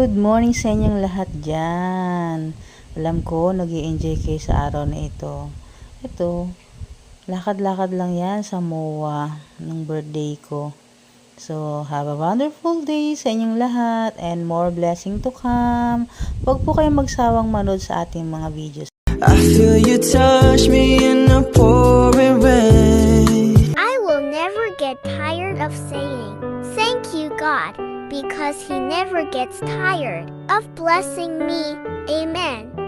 Good morning sa inyong lahat dyan. Alam ko, nag-i-enjoy kayo sa araw na ito. Ito, lakad-lakad lang yan sa MOA ng birthday ko. So, have a wonderful day sa inyong lahat and more blessing to come. Huwag po kayong magsawang manood sa ating mga videos. I feel you touch me in the pouring rain. I will never get tired of saying, thank you, God, because He never gets tired of blessing me. Amen.